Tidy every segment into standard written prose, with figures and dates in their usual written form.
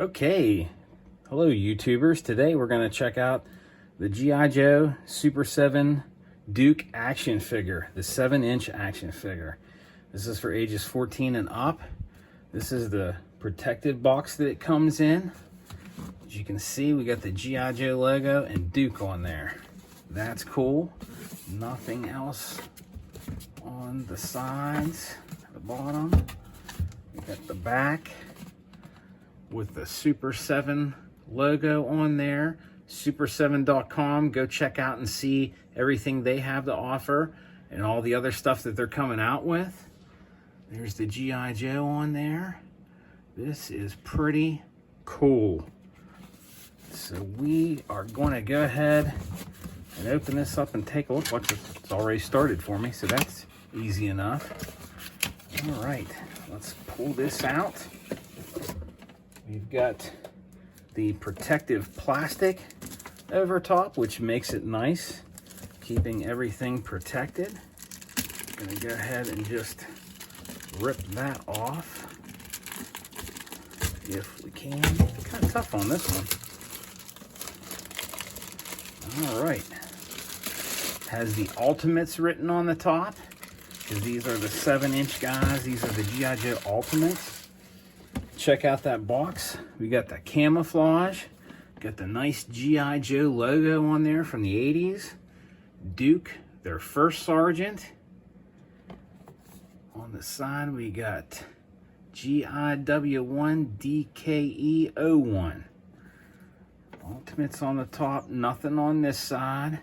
Okay, hello YouTubers. Today we're going to check out the G.I. Joe Super 7 Duke action figure, the 7-inch action figure. This is for ages 14 and up. This is the protected box that it comes in. As you can see, we got the G.I. Joe logo and Duke on there. That's cool. Nothing else on the sides, the bottom. We got the back with the Super 7 logo on there. Super7.com. Go check out and see everything they have to offer and all the other stuff that they're coming out with. There's the G.I. Joe on there. This is pretty cool. So we are going to go ahead and open this up and take a look. Watch, it's already started for me, so that's easy enough. All right, let's pull this out. We've got the protective plastic over top, which makes it nice, keeping everything protected. I'm gonna go ahead and just rip that off if we can. Kind of tough on this one. All right. Has the Ultimates written on the top, because these are the 7-inch guys. These are the G.I. Joe Ultimates. Check out that box. We got the camouflage. Got the nice G.I. Joe logo on there from the 80s. Duke, their first sergeant. On the side, we got GIW1 DKE01. Ultimates on the top, nothing on this side.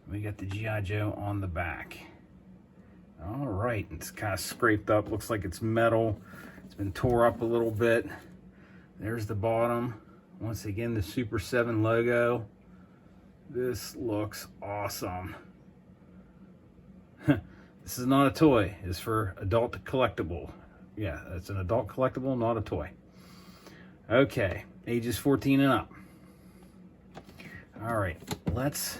We got the G.I. Joe on the back. All right, it's kind of scraped up. Looks like it's metal. It's been tore up a little bit. There's the bottom. Once again, the Super 7 logo. This looks awesome. This is not a toy. It's for adult collectible. Yeah, it's an adult collectible, not a toy. Okay, ages 14 and up. All right, let's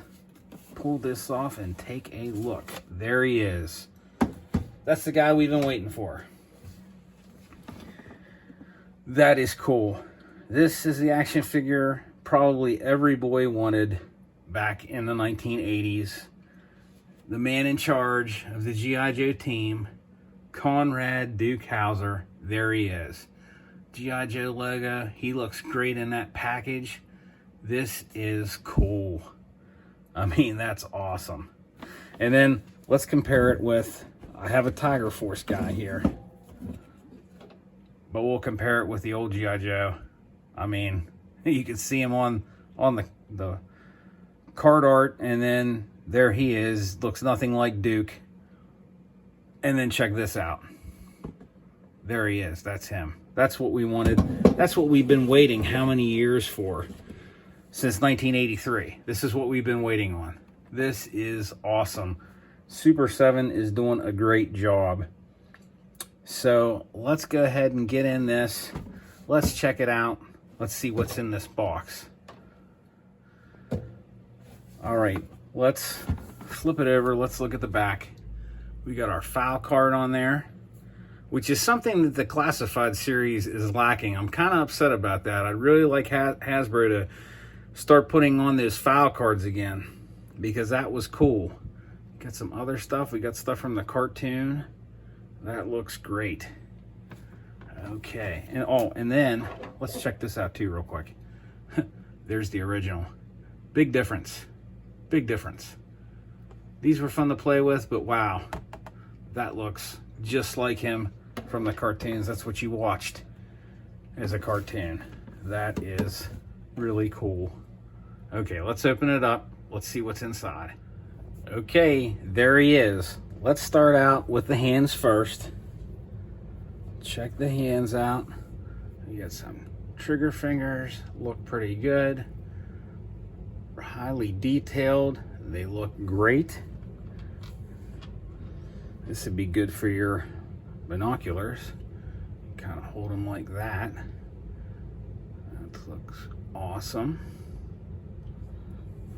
pull this off and take a look. There he is. That's the guy we've been waiting for. That is cool. This is the action figure probably every boy wanted back in the 1980s. The man in charge of the G.I. Joe team, Conrad Duke Hauser. There he is. G.I. Joe logo. He looks great in that package. This is cool. I mean, that's awesome. And then let's compare it with, I have a Tiger Force guy here, but we'll compare it with the old G.I. Joe. I mean, you can see him on the card art, and then there he is. Looks nothing like Duke. And then check this out. There he is. That's him. That's what we wanted. That's what we've been waiting how many years for? Since 1983. This is what we've been waiting on. This is awesome. Super 7 is doing a great job. So let's go ahead and get in this. Let's check it out. Let's see what's in this box. All right, let's flip it over. Let's look at the back. We got our file card on there, which is something that the classified series is lacking. I'm kind of upset about that. I'd really like Hasbro to start putting on those file cards again, because that was cool. Got some other stuff. We got stuff from the cartoon. That looks great. Okay, and oh, and then let's check this out too real quick. There's the original. Big difference. Big difference. These were fun to play with, but wow, that looks just like him from the cartoons. That's what you watched as a cartoon. That is really cool. Okay, let's open it up. Let's see what's inside. Okay, there he is. Let's start out with the hands first. Check the hands out. You got some trigger fingers, look pretty good. Highly detailed. They look great. This would be good for your binoculars. Kind of hold them like that. That looks awesome.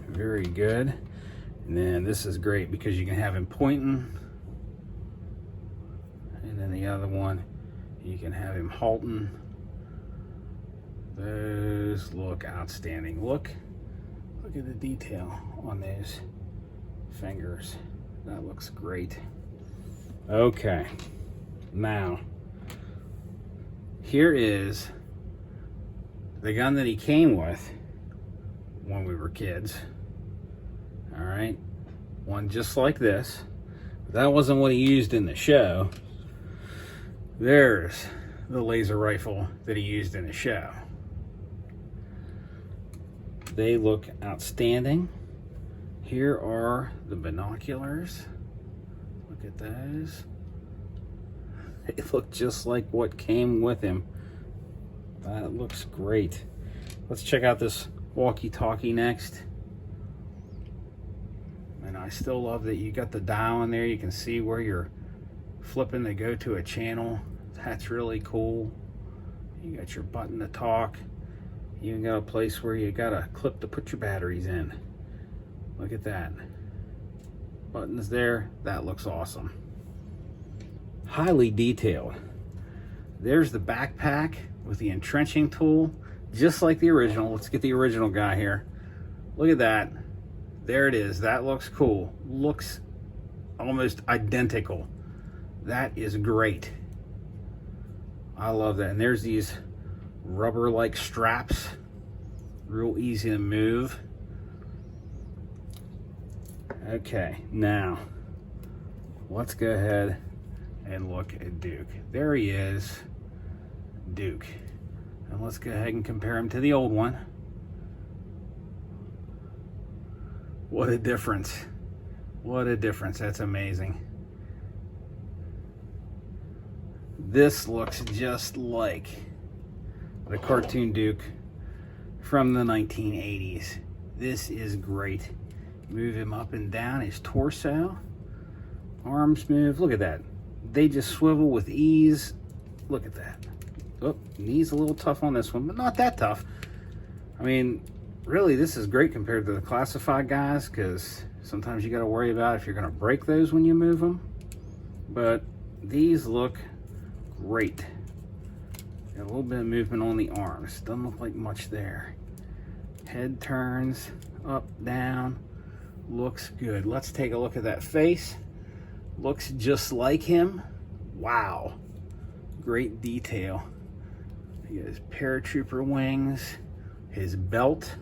Very good. And then this is great because you can have him pointing. And then the other one, you can have him halting Those look outstanding. Look at the detail on those fingers. That looks great. Okay, now here is the gun that he came with when we were kids. All right, one just like this. That wasn't what he used in the show. There's the laser rifle that he used in the show. They look outstanding. Here are the binoculars. Look at those. They look just like what came with him. That looks great. Let's check out this walkie-talkie next. And I still love that you got the dial in there. You can see where you're flipping to go to a channel. That's really cool. You got your button to talk. You even got a place where you got a clip to put your batteries in. Look at that. Buttons there. That looks awesome. Highly detailed. There's the backpack with the entrenching tool, just like the original. Let's get the original guy here. Look at that. There it is. That looks cool. Looks almost identical. That is great. I love that. And there's these rubber-like straps. Real easy to move. Okay, now let's go ahead and look at Duke. There he is, Duke. And let's go ahead and compare him to the old one. What a difference. What a difference. That's amazing. This looks just like the cartoon Duke from the 1980s. This is great. Move him up and down his torso. Arms move. Look at that. They just swivel with ease. Look at that. Oh, knee's a little tough on this one, but not that tough. I mean, really, this is great compared to the classified guys, because sometimes you got to worry about if you're going to break those when you move them. But these look great. Got a little bit of movement on the arms. Doesn't look like much there. Head turns up, down. Looks good. Let's take a look at that face. Looks just like him. Wow. Great detail. He got his paratrooper wings. His belt.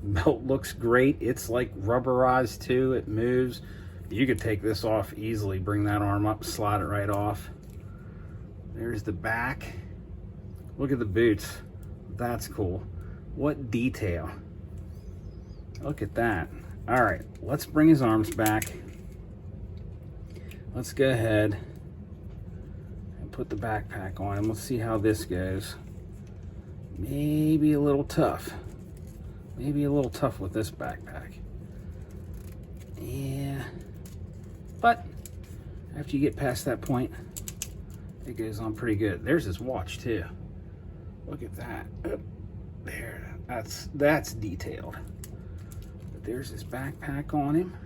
Belt looks great. It's like rubberized too. It moves. You could take this off easily. Bring that arm up, slide it right off. There's the back. Look at the boots. That's cool. What detail. Look at that. All right, let's bring his arms back. Let's go ahead and put the backpack on him. Let's see how this goes. Maybe a little tough. Maybe a little tough with this backpack. Yeah. But after you get past that point, it goes on pretty good. There's his watch too. Look at that. Oh, there. That's detailed. But there's his backpack on him.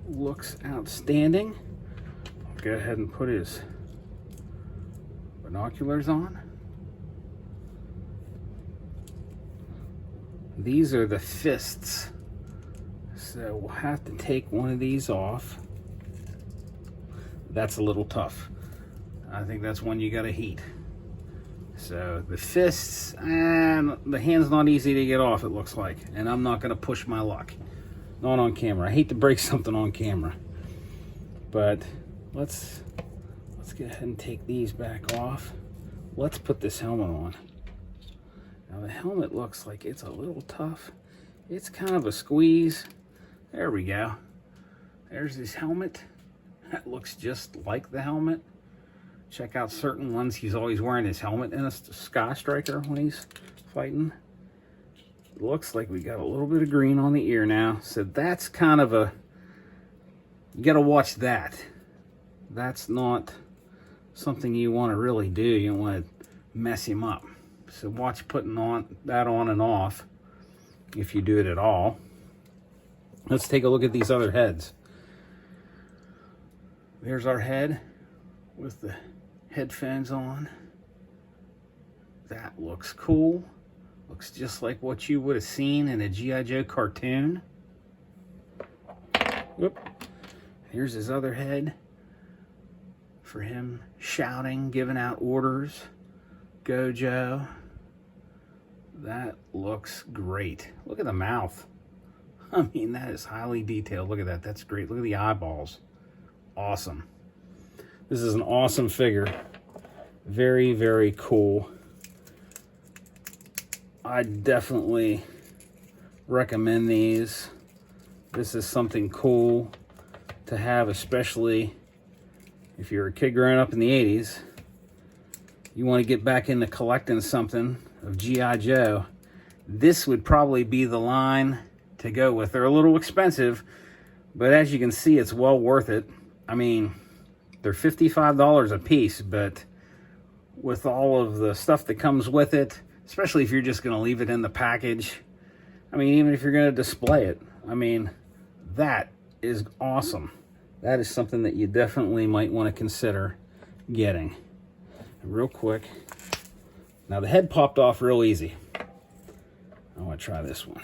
Looks outstanding. I'll go ahead and put his binoculars on. These are the fists. So we'll have to take one of these off. That's a little tough. I think that's one you gotta heat. So the fists, and the hand's not easy to get off, it looks like. And I'm not gonna push my luck. Not on camera. I hate to break something on camera. But let's go ahead and take these back off. Let's put this helmet on. Now the helmet looks like it's a little tough. It's kind of a squeeze. There we go. There's his helmet. That looks just like the helmet. Check out certain ones. He's always wearing his helmet in a Sky Striker when he's fighting. It looks like we got a little bit of green on the ear now. So that's kind of a, you got to watch that. That's not something you want to really do. You don't want to mess him up. So watch putting that on and off, if you do it at all. Let's take a look at these other heads. There's our head with the headphones on. That looks cool. Looks just like what you would have seen in a G.I. Joe cartoon. Whoop. Here's his other head for him shouting, giving out orders. Go, Joe. That looks great. Look at the mouth. I mean, that is highly detailed. Look at that. That's great. Look at the eyeballs. Awesome. This is an awesome figure. Very, very cool. I definitely recommend these. This is something cool to have, especially if you're a kid growing up in the 80s. You want to get back into collecting something of G.I. Joe. This would probably be the line to go with. They're a little expensive, but as you can see, it's well worth it. I mean, they're $55 a piece, but with all of the stuff that comes with it, especially if you're just going to leave it in the package, I mean, even if you're going to display it, I mean, that is awesome. That is something that you definitely might want to consider getting. Real quick. Now, the head popped off real easy. I want to try this one.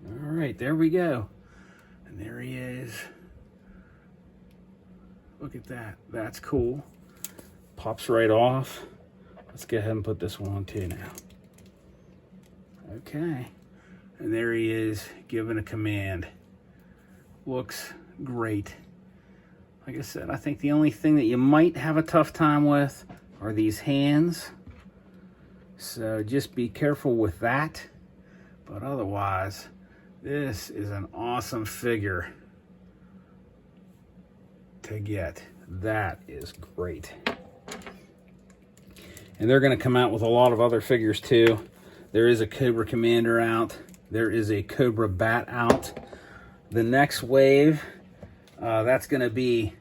All right, there we go. And there he is. Look at that. That's cool. Pops right off. Let's go ahead and put this one on too now. Okay. And there he is giving a command. Looks great. Like I said, I think the only thing that you might have a tough time with are these hands. So just be careful with that. But otherwise, this is an awesome figure to get. That is great. And they're going to come out with a lot of other figures too. There is a Cobra Commander out. There is a Cobra Bat out. The next wave, that's going to be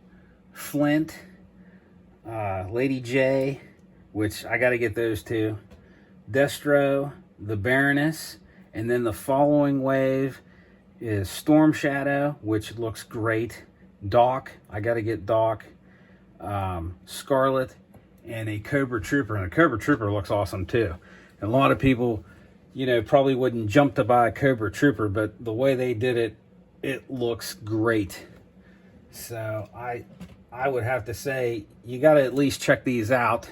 Flint, Lady J, which I got to get those two, Destro, the Baroness, and then the following wave is Storm Shadow, which looks great. Doc, I got to get Doc, Scarlet, and a Cobra Trooper. And a Cobra Trooper looks awesome too. And a lot of people, you know, probably wouldn't jump to buy a Cobra Trooper, but the way they did it, it looks great. So I would have to say you got to at least check these out.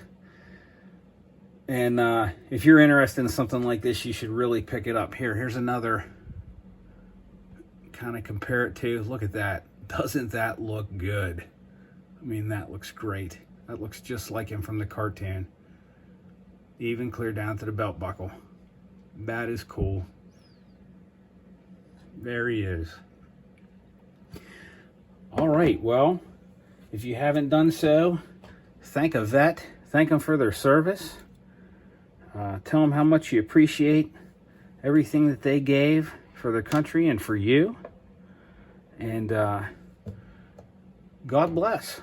And if you're interested in something like this, you should really pick it up. Here's another kind of compare it to. Look at that. Doesn't that look good? I mean, that looks great. That looks just like him from the cartoon. Even clear down to the belt buckle. That is cool. There he is. All right, well, if you haven't done so, thank a vet. Thank them for their service. Tell them how much you appreciate everything that they gave for their country and for you. And God bless.